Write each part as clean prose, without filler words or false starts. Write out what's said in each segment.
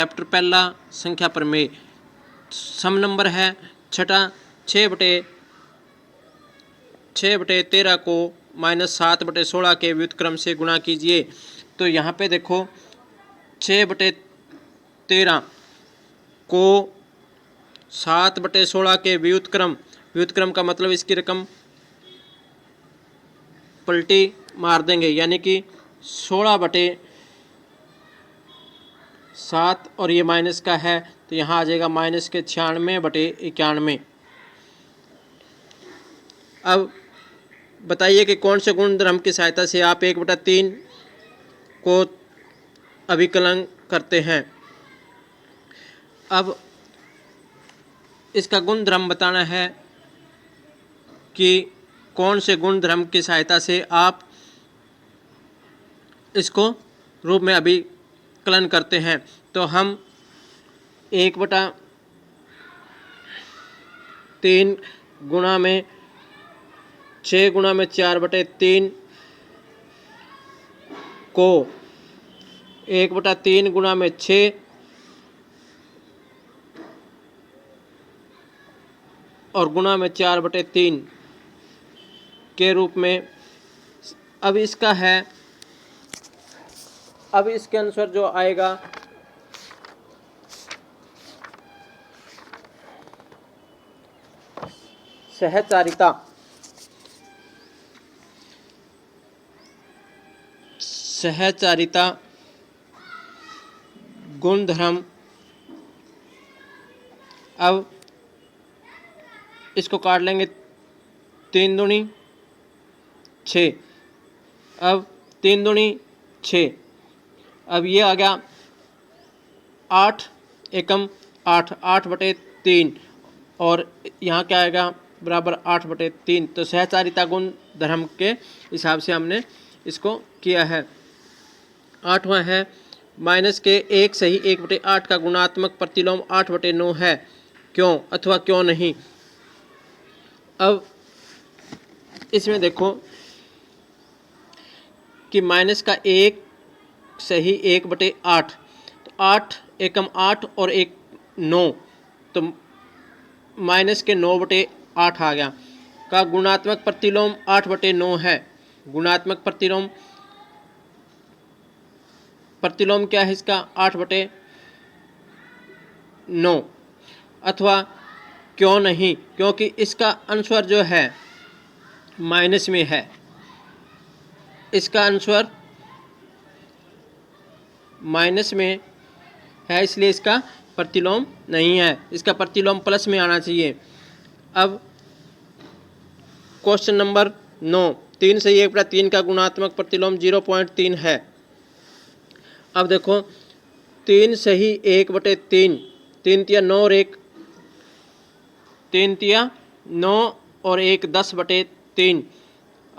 Chapter पहला संख्या प्रमेय। सम नंबर है छठा 6/13 को -7/16 के व्युत्क्रम से गुणा कीजिए। तो यहाँ पे देखो 6/13 को 7/16 के व्युत्क्रम का मतलब इसकी रकम पलटी मार देंगे, यानी कि 16/7 और ये माइनस का है तो यहाँ आ जाएगा -96/91। अब बताइए कि कौन से गुणधर्म की सहायता से आप 1/3 को अभिकलन करते हैं। अब इसका गुणधर्म बताना है कि कौन से गुणधर्म की सहायता से आप इसको रूप में अभिकलन करते हैं। तो हम 1/3 गुणा में 6 गुणा में 4/3 को 1/3 गुणा में 6 और गुणा में 4/3 के रूप में। अब इसका है, अब इसके अनुसार जो आएगा सहचारिता गुणधर्म। अब इसको काट लेंगे 3 दूनी 6। अब 3 दूनी 6। अब ये आ गया 8 एकम 8, 8/3 और यहाँ क्या आएगा बराबर 8/3। तो सहचारिता गुणधर्म के हिसाब से हमने इसको किया है। 8वां है माइनस के 1 सही 1/8 का गुणात्मक प्रतिलोम 8/9 है, क्यों अथवा क्यों नहीं। अब इसमें देखो कि माइनस का 1 सही 1/8, तो 8 एकम 8 और 1 9, तो माइनस के 9/8 आ गया। का गुणात्मक प्रतिलोम 8/9 है। गुणात्मक प्रतिलोम क्या है इसका 8/9। अथवा क्यों नहीं, क्योंकि इसका अनुस्वर जो है माइनस में है, इसका अनुस्वर माइनस में है, इसलिए इसका प्रतिलोम नहीं है। इसका प्रतिलोम प्लस में आना चाहिए। अब क्वेश्चन नंबर 9 3 सही 1/3 का गुणात्मक प्रतिलोम 0.3 है। अब देखो 3 सही 1/3, 3 तिया 9 और 1 3 तिया 9 और 1 10/3।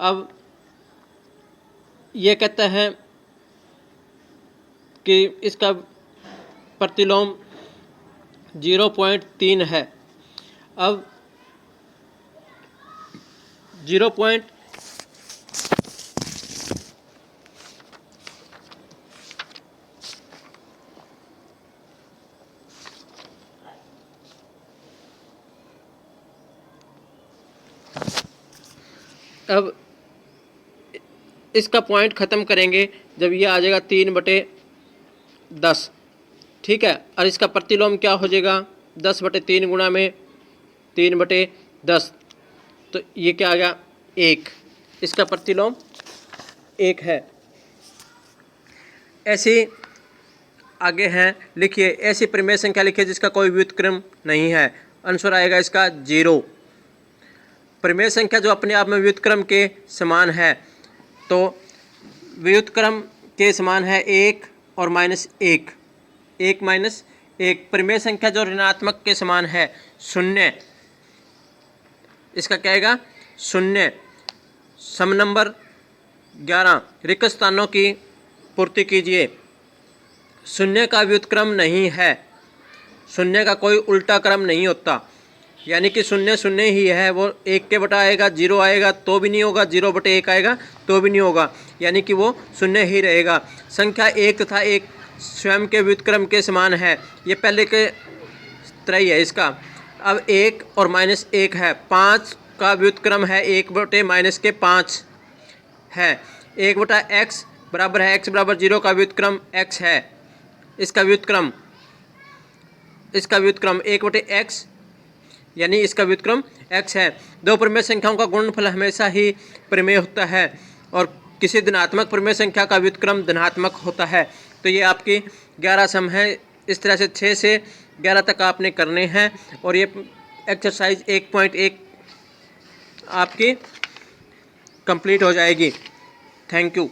अब ये कहता है कि इसका प्रतिलोम 0.3 है। अब 0. अब इसका पॉइंट ख़त्म करेंगे जब ये आ जाएगा 3/10, ठीक है। और इसका प्रतिलोम क्या हो जाएगा 10/3 गुणा में 3/10, तो ये क्या आ गया 1। इसका प्रतिलोम 1 है। ऐसी आगे हैं, लिखिए ऐसी प्रमेय संख्या लिखिए जिसका कोई व्युत्क्रम नहीं है। आंसर आएगा इसका 0। प्रमेय संख्या जो अपने आप में व्युत्क्रम के समान है, तो व्युत्क्रम के समान है 1 और -1, 1 -1। प्रमेय संख्या जो ऋणात्मक के समान है 0, इसका क्या आएगा 0। सम नंबर 11 रिक्त स्थानों की पूर्ति कीजिए। 0 का व्युत्क्रम नहीं है, 0 का कोई उल्टा क्रम नहीं होता, यानी कि 0 0 ही है। वो 1 के बटा आएगा 0 आएगा तो भी नहीं होगा, 0/1 आएगा तो भी नहीं होगा, यानी कि वो 0 ही रहेगा। संख्या 1 तथा 1 स्वयं के व्युत्क्रम के समान है, ये पहले के तरह ही है इसका। अब 1 और -1 है, 5 का व्युत्क्रम है 1/-5 है। 1/x बराबर है x बराबर 0 का व्युत्क्रम x है। इसका व्युत्क्रम 1/x यानी इसका व्युत्क्रम x है। दो परिमेय संख्याओं का गुणनफल हमेशा ही परिमेय होता है और किसी धनात्मक परिमेय संख्या का व्युत्क्रम धनात्मक होता है। तो ये आपकी 11 सम है। इस तरह से 6 से 11 तक आपने करने हैं और ये एक्सरसाइज 1.1 आपकी कंप्लीट हो जाएगी। Thank you.